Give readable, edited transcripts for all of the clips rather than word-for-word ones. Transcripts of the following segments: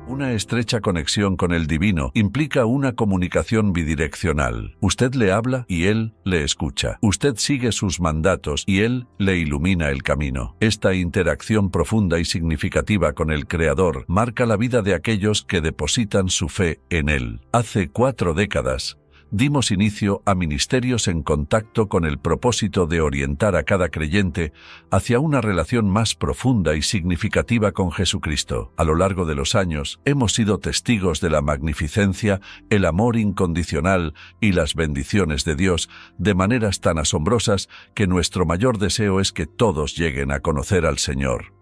Una estrecha conexión con el divino implica una comunicación bidireccional. Usted le habla y él le escucha. Usted sigue sus mandatos y él le ilumina el camino. Esta interacción profunda y significativa con el Creador marca la vida de aquellos que depositan su fe en él. Hace 4 décadas, dimos inicio a ministerios en contacto con el propósito de orientar a cada creyente hacia una relación más profunda y significativa con Jesucristo. A lo largo de los años, hemos sido testigos de la magnificencia, el amor incondicional y las bendiciones de Dios de maneras tan asombrosas que nuestro mayor deseo es que todos lleguen a conocer al Señor.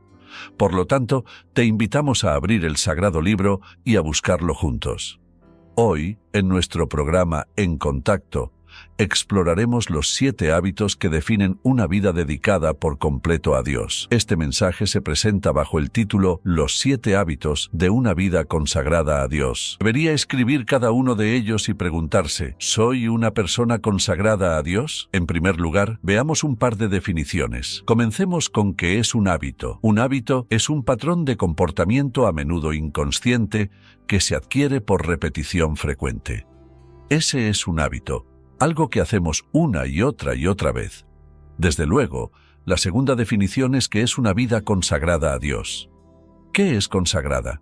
Por lo tanto, te invitamos a abrir el Sagrado Libro y a buscarlo juntos. Hoy, en nuestro programa En Contacto, exploraremos los 7 hábitos que definen una vida dedicada por completo a Dios. Este mensaje se presenta bajo el título Los 7 hábitos de una vida consagrada a Dios. Debería escribir cada uno de ellos y preguntarse, ¿soy una persona consagrada a Dios? En primer lugar, veamos un par de definiciones. Comencemos con qué es un hábito. Un hábito es un patrón de comportamiento a menudo inconsciente que se adquiere por repetición frecuente. Ese es un hábito, algo que hacemos una y otra vez. Desde luego, la segunda definición es que es una vida consagrada a Dios. ¿Qué es consagrada?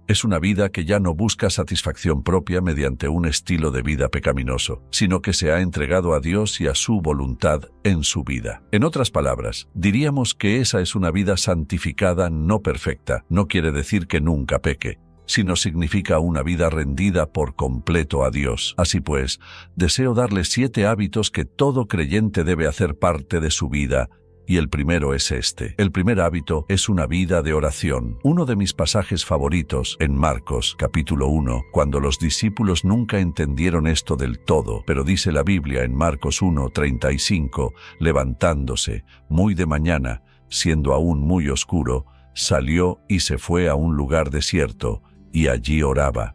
Es una vida que ya no busca satisfacción propia mediante un estilo de vida pecaminoso, sino que se ha entregado a Dios y a su voluntad en su vida. En otras palabras, diríamos que esa es una vida santificada, no perfecta. No quiere decir que nunca peque, sino significa una vida rendida por completo a Dios. Así pues, deseo darle 7 hábitos que todo creyente debe hacer parte de su vida, y el primero es este. El primer hábito es una vida de oración. Uno de mis pasajes favoritos en Marcos, capítulo 1, cuando los discípulos nunca entendieron esto del todo, pero dice la Biblia en Marcos 1:35, levantándose, muy de mañana, siendo aún muy oscuro, salió y se fue a un lugar desierto, y allí oraba.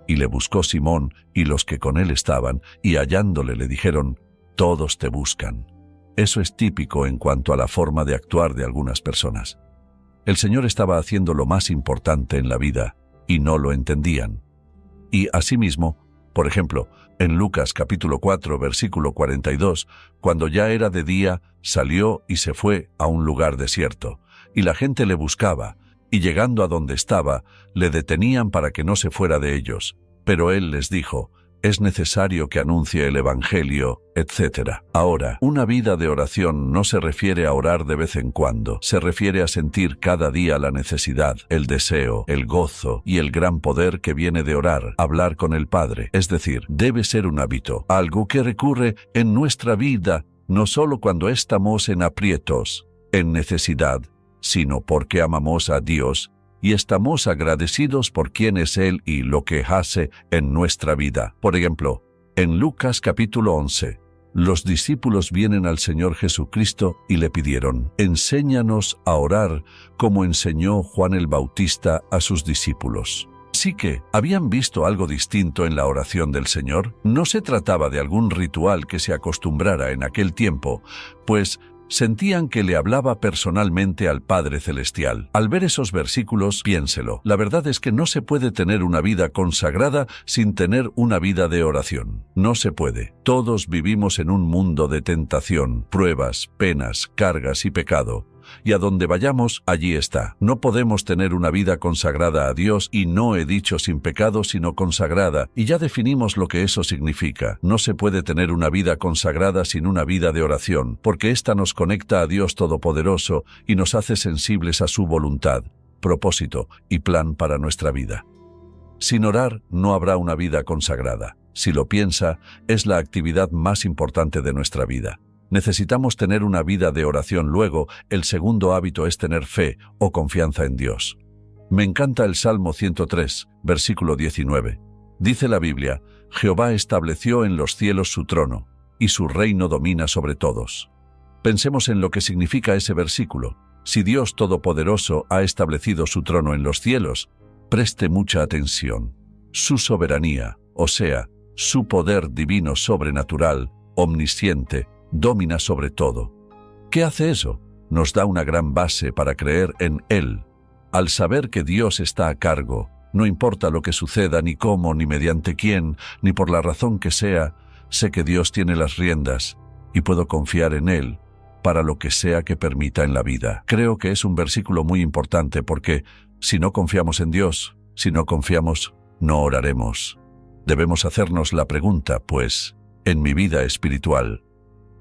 Y le buscó Simón y los que con él estaban, y hallándole le dijeron, «Todos te buscan». Eso es típico en cuanto a la forma de actuar de algunas personas. El Señor estaba haciendo lo más importante en la vida, y no lo entendían. Y asimismo, por ejemplo, en Lucas capítulo 4, versículo 42, cuando ya era de día, salió y se fue a un lugar desierto, y la gente le buscaba, y llegando a donde estaba, le detenían para que no se fuera de ellos. Pero él les dijo, es necesario que anuncie el Evangelio, etc. Ahora, una vida de oración no se refiere a orar de vez en cuando, se refiere a sentir cada día la necesidad, el deseo, el gozo y el gran poder que viene de orar, hablar con el Padre. Es decir, debe ser un hábito, algo que recurre en nuestra vida, no solo cuando estamos en aprietos, en necesidad, sino porque amamos a Dios y estamos agradecidos por quién es Él y lo que hace en nuestra vida. Por ejemplo, en Lucas capítulo 11, los discípulos vienen al Señor Jesucristo y le pidieron, «Enséñanos a orar como enseñó Juan el Bautista a sus discípulos». Así que, ¿habían visto algo distinto en la oración del Señor? No se trataba de algún ritual que se acostumbrara en aquel tiempo, pues sentían que le hablaba personalmente al Padre Celestial. Al ver esos versículos, piénselo. La verdad es que no se puede tener una vida consagrada sin tener una vida de oración. No se puede. Todos vivimos en un mundo de tentación, pruebas, penas, cargas y pecado. Y a donde vayamos, allí está. No podemos tener una vida consagrada a Dios, y no he dicho sin pecado, sino consagrada, y ya definimos lo que eso significa. No se puede tener una vida consagrada sin una vida de oración, porque ésta nos conecta a Dios Todopoderoso y nos hace sensibles a su voluntad, propósito y plan para nuestra vida. Sin orar no habrá una vida consagrada. Si lo piensa, es la actividad más importante de nuestra vida. Necesitamos tener una vida de oración. Luego, el segundo hábito es tener fe o confianza en Dios. Me encanta el Salmo 103, versículo 19. Dice la Biblia, «Jehová estableció en los cielos su trono, y su reino domina sobre todos». Pensemos en lo que significa ese versículo. Si Dios Todopoderoso ha establecido su trono en los cielos, preste mucha atención. Su soberanía, o sea, su poder divino sobrenatural, omnisciente, domina sobre todo. ¿Qué hace eso? Nos da una gran base para creer en Él. Al saber que Dios está a cargo, No importa lo que suceda, ni cómo, ni mediante quién, ni por la razón que sea, sé que Dios tiene las riendas y puedo confiar en Él para lo que sea que permita en la vida. Creo que es un versículo muy importante porque si no confiamos en Dios, si no confiamos, no oraremos. Debemos hacernos la pregunta, pues, en mi vida espiritual,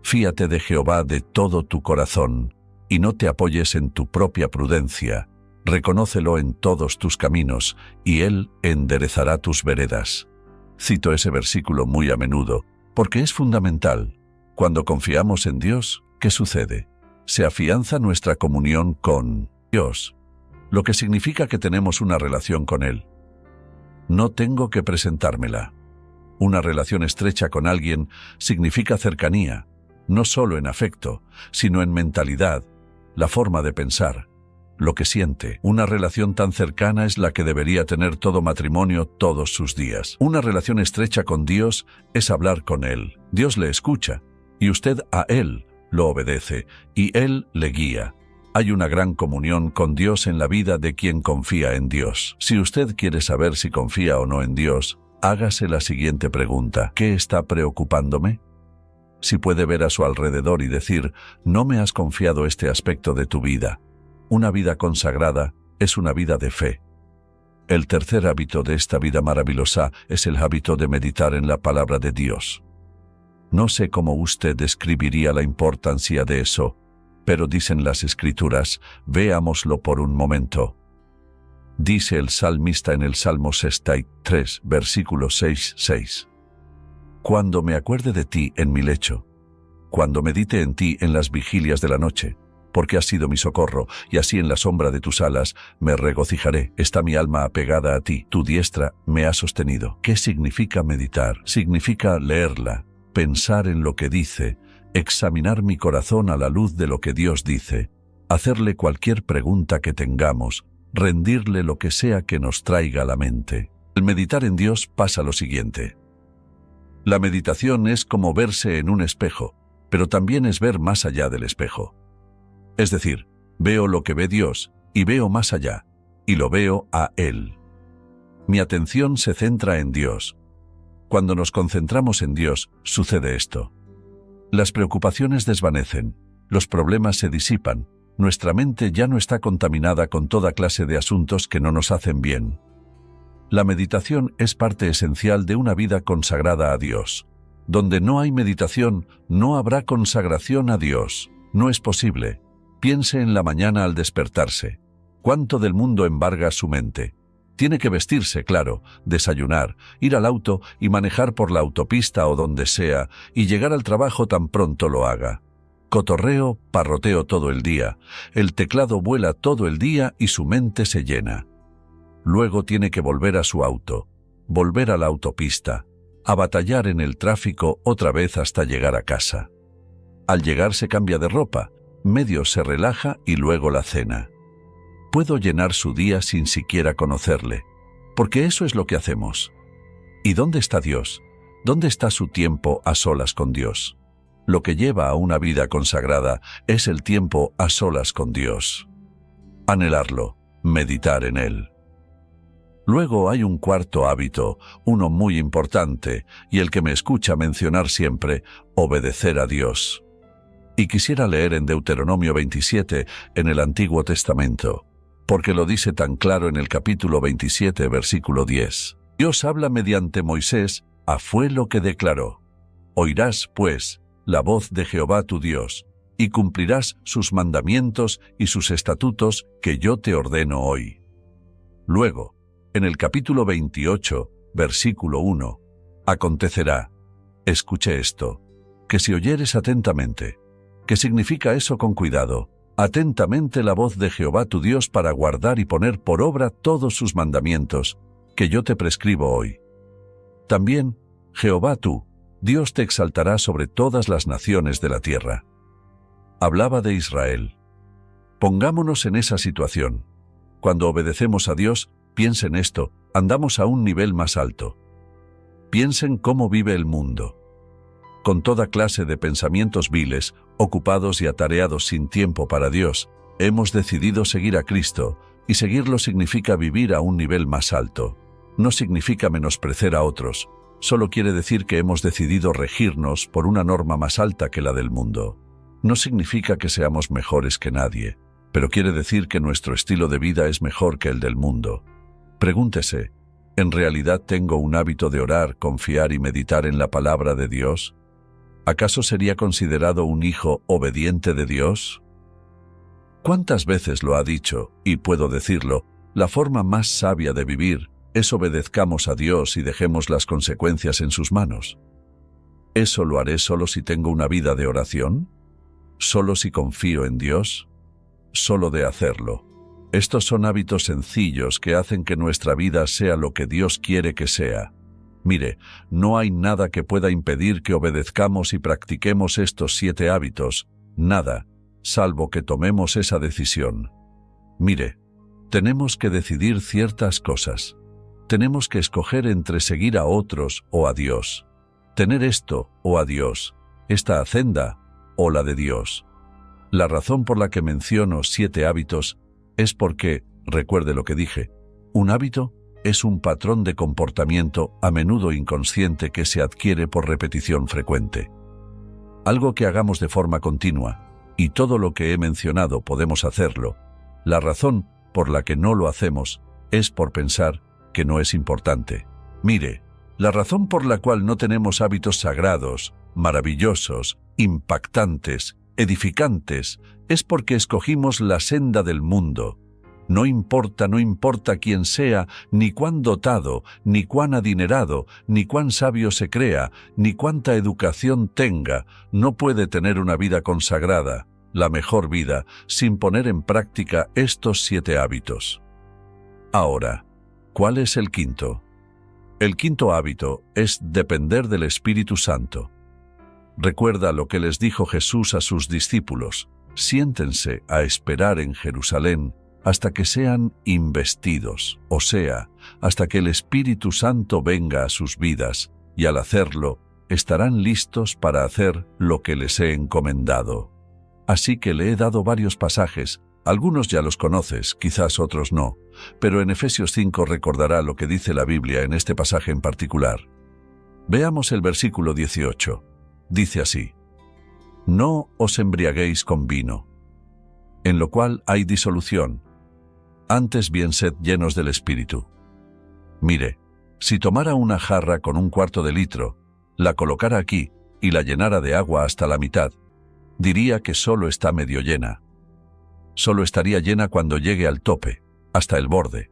fíate de Jehová de todo tu corazón y no te apoyes en tu propia prudencia. Reconócelo en todos tus caminos, y Él enderezará tus veredas. Cito ese versículo muy a menudo, porque es fundamental. Cuando confiamos en Dios, ¿qué sucede? Se afianza nuestra comunión con Dios, lo que significa que tenemos una relación con Él. No tengo que presentármela. Una relación estrecha con alguien significa cercanía, no solo en afecto, sino en mentalidad, la forma de pensar, lo que siente. Una relación tan cercana es la que debería tener todo matrimonio todos sus días. Una relación estrecha con Dios es hablar con Él. Dios le escucha, y usted a Él lo obedece, y Él le guía. Hay una gran comunión con Dios en la vida de quien confía en Dios. Si usted quiere saber si confía o no en Dios, hágase la siguiente pregunta: ¿qué está preocupándome? Si puede ver a su alrededor y decir, no me has confiado este aspecto de tu vida. Una vida consagrada es una vida de fe. El tercer hábito de esta vida maravillosa es el hábito de meditar en la palabra de Dios. No sé cómo usted describiría la importancia de eso, pero dicen las Escrituras, veámoslo por un momento. Dice el salmista en el Salmo 63, versículo 6. Cuando me acuerde de ti en mi lecho, cuando medite en ti en las vigilias de la noche, porque has sido mi socorro, y así en la sombra de tus alas me regocijaré. Está mi alma apegada a ti, tu diestra me ha sostenido. ¿Qué significa meditar? Significa leerla, pensar en lo que dice, examinar mi corazón a la luz de lo que Dios dice, hacerle cualquier pregunta que tengamos, rendirle lo que sea que nos traiga a la mente. Al meditar en Dios pasa lo siguiente. La meditación es como verse en un espejo, pero también es ver más allá del espejo. Es decir, veo lo que ve Dios y veo más allá, y lo veo a Él. Mi atención se centra en Dios. Cuando nos concentramos en Dios, sucede esto. Las preocupaciones desvanecen, los problemas se disipan, nuestra mente ya no está contaminada con toda clase de asuntos que no nos hacen bien. La meditación es parte esencial de una vida consagrada a Dios. Donde no hay meditación, no habrá consagración a Dios. No es posible. Piense en la mañana al despertarse. ¿Cuánto del mundo embarga su mente? Tiene que vestirse, claro, desayunar, ir al auto y manejar por la autopista o donde sea, y llegar al trabajo tan pronto lo haga. Cotorreo, parroteo todo el día. El teclado vuela todo el día y su mente se llena. Luego tiene que volver a su auto, volver a la autopista, a batallar en el tráfico otra vez hasta llegar a casa. Al llegar se cambia de ropa, medio se relaja y luego la cena. Puedo llenar su día sin siquiera conocerle, porque eso es lo que hacemos. ¿Y dónde está Dios? ¿Dónde está su tiempo a solas con Dios? Lo que lleva a una vida consagrada es el tiempo a solas con Dios. Anhelarlo, meditar en Él. Luego hay un cuarto hábito, uno muy importante, y el que me escucha mencionar siempre, obedecer a Dios. Y quisiera leer en Deuteronomio 27, en el Antiguo Testamento, porque lo dice tan claro en el capítulo 27, versículo 10. Dios habla mediante Moisés, fue lo que declaró. Oirás, pues, la voz de Jehová tu Dios, y cumplirás sus mandamientos y sus estatutos que yo te ordeno hoy. Luego, en el capítulo 28, versículo 1, acontecerá, escuche esto, que si oyeres atentamente. ¿Qué significa eso con cuidado? Atentamente la voz de Jehová tu Dios para guardar y poner por obra todos sus mandamientos, que yo te prescribo hoy. También, Jehová tú, Dios te exaltará sobre todas las naciones de la tierra. Hablaba de Israel. Pongámonos en esa situación. Cuando obedecemos a Dios, piensen esto, andamos a un nivel más alto. Piensen cómo vive el mundo. Con toda clase de pensamientos viles, ocupados y atareados sin tiempo para Dios, hemos decidido seguir a Cristo, Y seguirlo significa vivir a un nivel más alto. No significa menospreciar a otros, solo quiere decir que hemos decidido regirnos por una norma más alta que la del mundo. No significa que seamos mejores que nadie, pero quiere decir que nuestro estilo de vida es mejor que el del mundo. Pregúntese, ¿en realidad tengo un hábito de orar, confiar y meditar en la palabra de Dios? ¿Acaso sería considerado un hijo obediente de Dios? ¿Cuántas veces lo ha dicho, y puedo decirlo, la forma más sabia de vivir es obedezcamos a Dios y dejemos las consecuencias en sus manos? ¿Eso lo haré solo si tengo una vida de oración? ¿Solo si confío en Dios? Solo de hacerlo. Estos son hábitos sencillos que hacen que nuestra vida sea lo que Dios quiere que sea. Mire, no hay nada que pueda impedir que obedezcamos y practiquemos estos 7 hábitos, nada, salvo que tomemos esa decisión. Mire, tenemos que decidir ciertas cosas. Tenemos que escoger entre seguir a otros o a Dios. Tener esto o a Dios, esta hacenda o la de Dios. La razón por la que menciono 7 hábitos es porque, recuerde lo que dije, un hábito es un patrón de comportamiento a menudo inconsciente que se adquiere por repetición frecuente. Algo que hagamos de forma continua, y todo lo que he mencionado podemos hacerlo. La razón por la que no lo hacemos es por pensar que no es importante. Mire, la razón por la cual no tenemos hábitos sagrados, maravillosos, impactantes, edificantes, es porque escogimos la senda del mundo. No importa quién sea, ni cuán dotado, ni cuán adinerado, ni cuán sabio se crea, ni cuánta educación tenga, no puede tener una vida consagrada, la mejor vida, sin poner en práctica estos 7 hábitos. Ahora, ¿cuál es el quinto? El quinto hábito es depender del Espíritu Santo. Recuerda lo que les dijo Jesús a sus discípulos: siéntense a esperar en Jerusalén hasta que sean investidos, o sea, hasta que el Espíritu Santo venga a sus vidas, y al hacerlo, estarán listos para hacer lo que les he encomendado. Así que le he dado varios pasajes, algunos ya los conoces, quizás otros no, pero en Efesios 5 recordará lo que dice la Biblia en este pasaje en particular. Veamos el versículo 18. Dice así: no os embriaguéis con vino, en lo cual hay disolución, antes bien sed llenos del Espíritu. Mire, si tomara una jarra con 1/4 de litro, la colocara aquí y la llenara de agua hasta la mitad, diría que solo está medio llena. Solo estaría llena cuando llegue al tope, hasta el borde.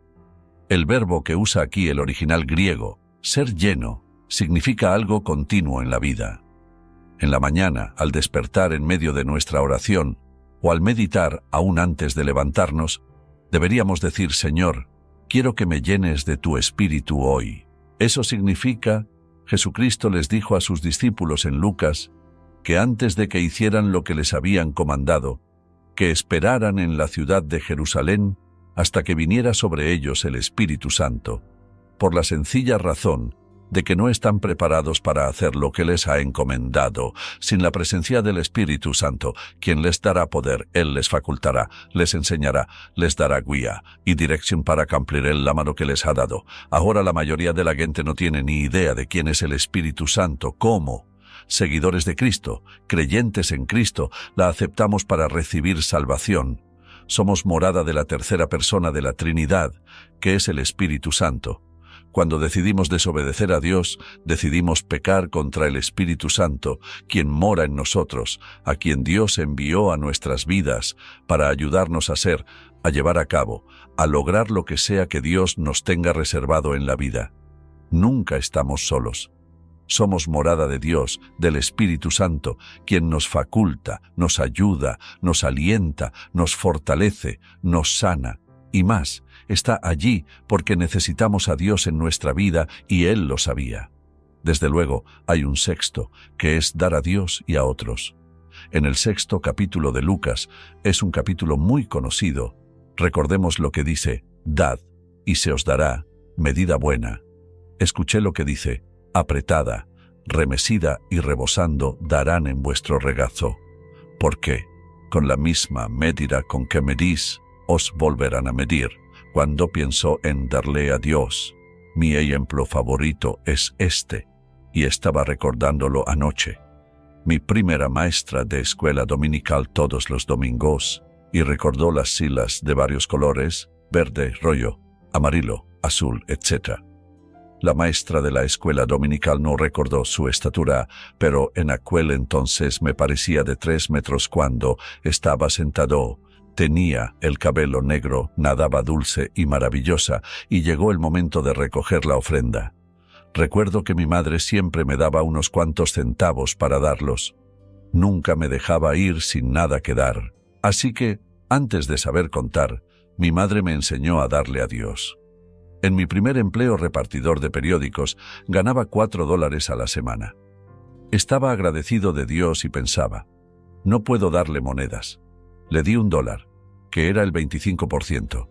El verbo que usa aquí el original griego, ser lleno, significa algo continuo en la vida. En la mañana, al despertar en medio de nuestra oración, o al meditar aún antes de levantarnos, deberíamos decir: Señor, quiero que me llenes de tu Espíritu hoy. Eso significa, Jesucristo les dijo a sus discípulos en Lucas, que antes de que hicieran lo que les habían comandado, que esperaran en la ciudad de Jerusalén hasta que viniera sobre ellos el Espíritu Santo, por la sencilla razón de que no están preparados para hacer lo que les ha encomendado. Sin la presencia del Espíritu Santo, quien les dará poder, Él les facultará, les enseñará, les dará guía y dirección para cumplir el llamado que les ha dado. Ahora la mayoría de la gente no tiene ni idea de quién es el Espíritu Santo. ¿Cómo? Seguidores de Cristo, creyentes en Cristo, la aceptamos para recibir salvación. Somos morada de la tercera persona de la Trinidad, que es el Espíritu Santo. Cuando decidimos desobedecer a Dios, decidimos pecar contra el Espíritu Santo, quien mora en nosotros, a quien Dios envió a nuestras vidas para ayudarnos a llevar a cabo, a lograr lo que sea que Dios nos tenga reservado en la vida. Nunca estamos solos. Somos morada de Dios, del Espíritu Santo, quien nos faculta, nos ayuda, nos alienta, nos fortalece, nos sana, y más. Está allí porque necesitamos a Dios en nuestra vida y Él lo sabía. Desde luego, hay un sexto, que es dar a Dios y a otros. En el 6º capítulo de Lucas, es un capítulo muy conocido. Recordemos lo que dice: dad, y se os dará, medida buena. Escuché lo que dice: apretada, remesida y rebosando darán en vuestro regazo. ¿Por qué? Con la misma medida con que medís, os volverán a medir. Cuando pienso en darle a Dios, mi ejemplo favorito es este, y estaba recordándolo anoche. Mi primera maestra de escuela dominical todos los domingos, y recordó las siglas de varios colores, verde, rojo, amarillo, azul, etc. La maestra de la escuela dominical no recordó su estatura, pero en aquel entonces me parecía de 3 metros cuando estaba sentado. Tenía el cabello negro, nadaba dulce y maravillosa, y llegó el momento de recoger la ofrenda. Recuerdo que mi madre siempre me daba unos cuantos centavos para darlos. Nunca me dejaba ir sin nada que dar. Así que, antes de saber contar, mi madre me enseñó a darle a Dios. En mi primer empleo repartidor de periódicos, ganaba $4 a la semana. Estaba agradecido de Dios y pensaba, no puedo darle monedas. Le di $1, que era el 25%.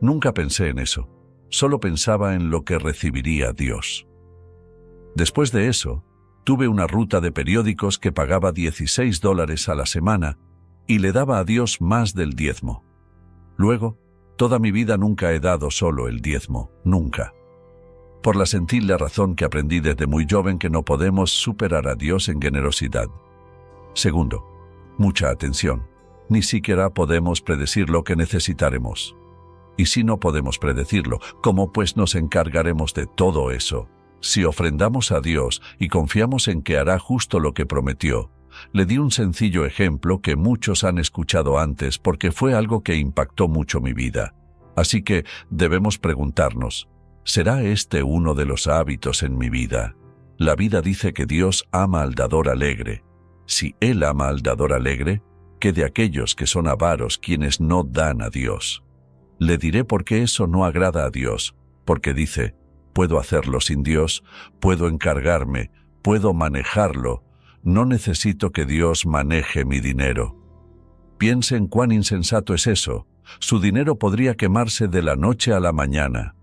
Nunca pensé en eso, solo pensaba en lo que recibiría Dios. Después de eso, tuve una ruta de periódicos que pagaba $16 a la semana y le daba a Dios más del diezmo. Luego, toda mi vida nunca he dado solo el diezmo, nunca. Por la sencilla razón que aprendí desde muy joven que no podemos superar a Dios en generosidad. Segundo, mucha atención. Ni siquiera podemos predecir lo que necesitaremos. Y si no podemos predecirlo, ¿cómo pues nos encargaremos de todo eso? Si ofrendamos a Dios y confiamos en que hará justo lo que prometió, le di un sencillo ejemplo que muchos han escuchado antes porque fue algo que impactó mucho mi vida. Así que debemos preguntarnos, ¿será este uno de los hábitos en mi vida? La vida dice que Dios ama al dador alegre. Si Él ama al dador alegre, ¿qué de aquellos que son avaros quienes no dan a Dios? Le diré por qué eso no agrada a Dios, porque dice, puedo hacerlo sin Dios, puedo encargarme, puedo manejarlo, no necesito que Dios maneje mi dinero. Piense en cuán insensato es eso. Su dinero podría quemarse de la noche a la mañana.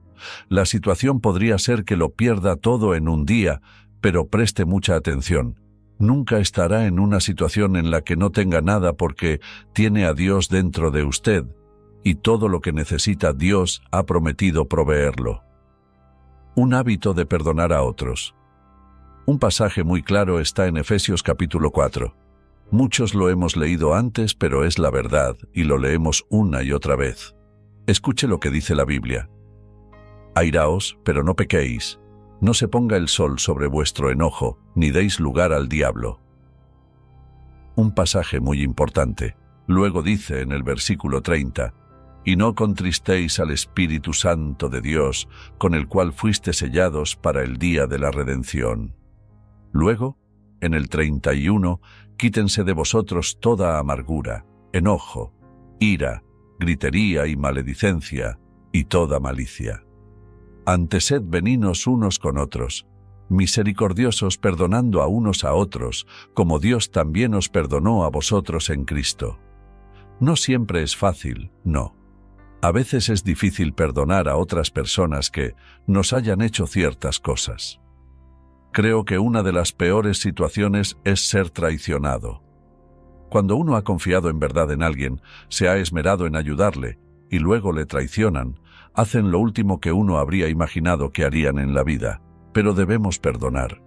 La situación podría ser que lo pierda todo en un día, pero preste mucha atención. Nunca estará en una situación en la que no tenga nada porque tiene a Dios dentro de usted, y todo lo que necesita Dios ha prometido proveerlo. Un hábito de perdonar a otros. Un pasaje muy claro está en Efesios capítulo 4. Muchos lo hemos leído antes, pero es la verdad, y lo leemos una y otra vez. Escuche lo que dice la Biblia. Airaos, pero no pequéis. No se ponga el sol sobre vuestro enojo, ni deis lugar al diablo. Un pasaje muy importante. Luego dice en el versículo 30, y no contristéis al Espíritu Santo de Dios, con el cual fuiste sellados para el día de la redención. Luego, en el 31, quítense de vosotros toda amargura, enojo, ira, gritería y maledicencia, y toda malicia. Antes sed benignos unos con otros, misericordiosos perdonando a unos a otros, como Dios también os perdonó a vosotros en Cristo. No siempre es fácil, no. A veces es difícil perdonar a otras personas que nos hayan hecho ciertas cosas. Creo que una de las peores situaciones es ser traicionado. Cuando uno ha confiado en verdad en alguien, se ha esmerado en ayudarle, y luego le traicionan, hacen lo último que uno habría imaginado que harían en la vida, pero debemos perdonar.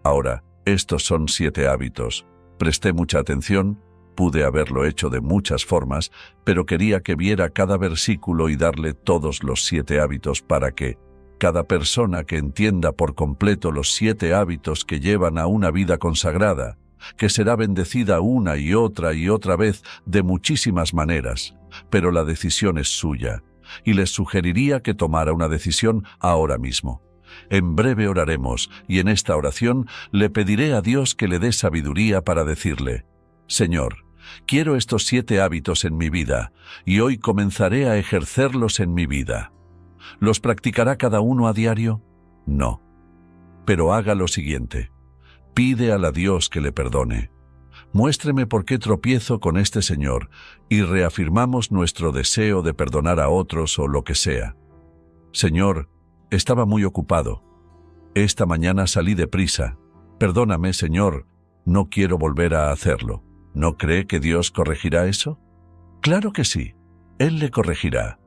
Ahora, estos son 7 hábitos. Presté mucha atención, pude haberlo hecho de muchas formas, pero quería que viera cada versículo y darle todos los 7 hábitos para que cada persona que entienda por completo los 7 hábitos que llevan a una vida consagrada, que será bendecida una y otra vez de muchísimas maneras, pero la decisión es suya, y les sugeriría que tomara una decisión ahora mismo. En breve oraremos, y en esta oración le pediré a Dios que le dé sabiduría para decirle, Señor, quiero estos 7 hábitos en mi vida, y hoy comenzaré a ejercerlos en mi vida. ¿Los practicará cada uno a diario? No. Pero haga lo siguiente. Pide a Dios que le perdone. Muéstreme por qué tropiezo con este señor y reafirmamos nuestro deseo de perdonar a otros o lo que sea. Señor, estaba muy ocupado. Esta mañana salí deprisa. Perdóname, Señor, no quiero volver a hacerlo. ¿No cree que Dios corregirá eso? Claro que sí, Él le corregirá.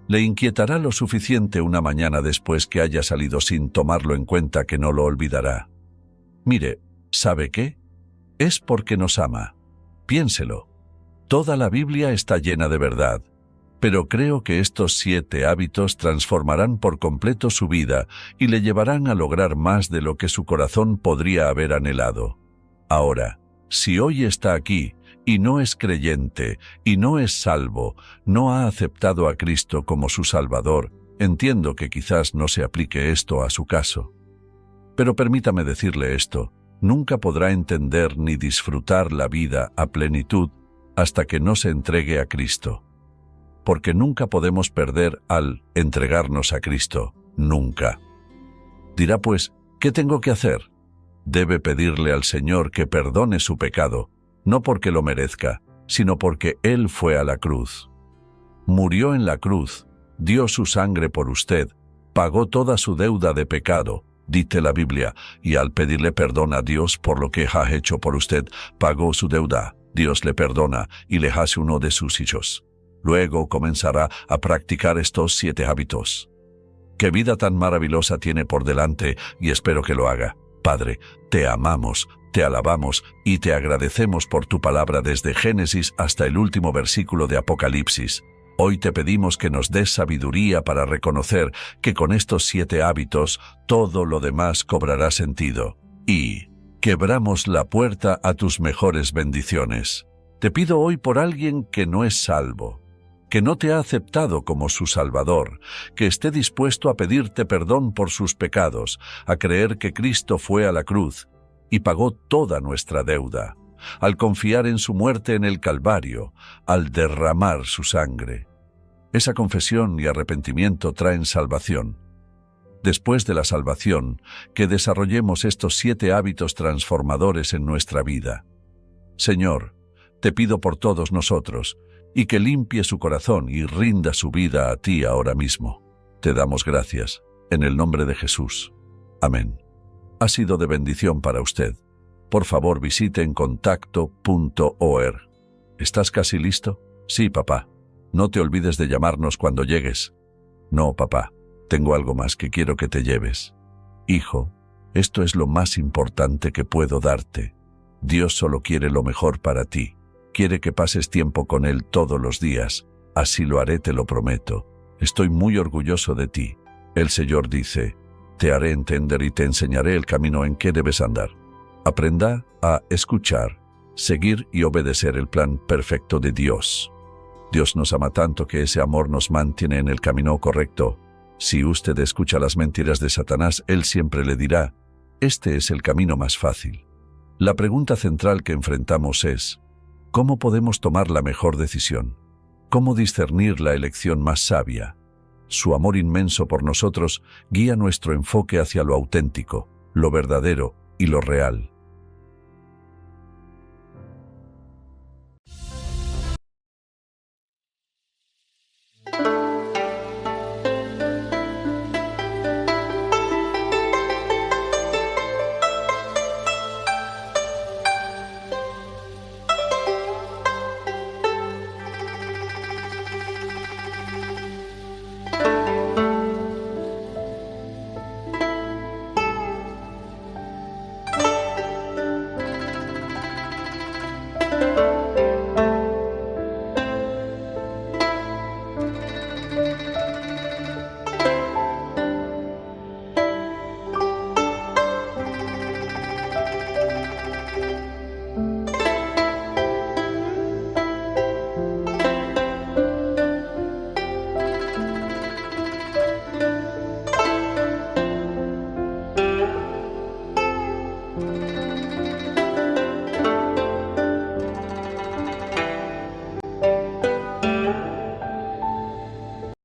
Le inquietará lo suficiente una mañana después que haya salido sin tomarlo en cuenta que no lo olvidará. Mire, ¿sabe qué? Es porque nos ama. Piénselo. Toda la Biblia está llena de verdad, pero creo que estos 7 hábitos transformarán por completo su vida y le llevarán a lograr más de lo que su corazón podría haber anhelado. Ahora, si hoy está aquí y no es creyente y no es salvo, no ha aceptado a Cristo como su Salvador, entiendo que quizás no se aplique esto a su caso. Pero permítame decirle esto, nunca podrá entender ni disfrutar la vida a plenitud hasta que no se entregue a Cristo. Porque nunca podemos perder al entregarnos a Cristo, nunca. Dirá pues, ¿qué tengo que hacer? Debe pedirle al Señor que perdone su pecado, no porque lo merezca, sino porque Él fue a la cruz. Murió en la cruz, dio su sangre por usted, pagó toda su deuda de pecado, dice la Biblia, y al pedirle perdón a Dios por lo que ha hecho por usted, pagó su deuda, Dios le perdona y le hace uno de sus hijos. Luego comenzará a practicar estos 7 hábitos. ¡Qué vida tan maravillosa tiene por delante! Y espero que lo haga. Padre, te amamos, te alabamos y te agradecemos por tu palabra desde Génesis hasta el último versículo de Apocalipsis. Hoy te pedimos que nos des sabiduría para reconocer que con estos 7 hábitos todo lo demás cobrará sentido. Y quebramos la puerta a tus mejores bendiciones. Te pido hoy por alguien que no es salvo, que no te ha aceptado como su Salvador, que esté dispuesto a pedirte perdón por sus pecados, a creer que Cristo fue a la cruz y pagó toda nuestra deuda, al confiar en su muerte en el Calvario, al derramar su sangre. Esa confesión y arrepentimiento traen salvación. Después de la salvación, que desarrollemos estos 7 hábitos transformadores en nuestra vida. Señor, te pido por todos nosotros, y que limpie su corazón y rinda su vida a ti ahora mismo. Te damos gracias, en el nombre de Jesús. Amén. Ha sido de bendición para usted. Por favor, visite encontacto.org. ¿Estás casi listo? Sí, papá. No te olvides de llamarnos cuando llegues. No, papá. Tengo algo más que quiero que te lleves. Hijo, esto es lo más importante que puedo darte. Dios solo quiere lo mejor para ti. Quiere que pases tiempo con Él todos los días. Así lo haré, te lo prometo. Estoy muy orgulloso de ti. El Señor dice, te haré entender y te enseñaré el camino en que debes andar. Aprenda a escuchar, seguir y obedecer el plan perfecto de Dios. Dios nos ama tanto que ese amor nos mantiene en el camino correcto. Si usted escucha las mentiras de Satanás, él siempre le dirá, este es el camino más fácil. La pregunta central que enfrentamos es, ¿cómo podemos tomar la mejor decisión? ¿Cómo discernir la elección más sabia? Su amor inmenso por nosotros guía nuestro enfoque hacia lo auténtico, lo verdadero y lo real.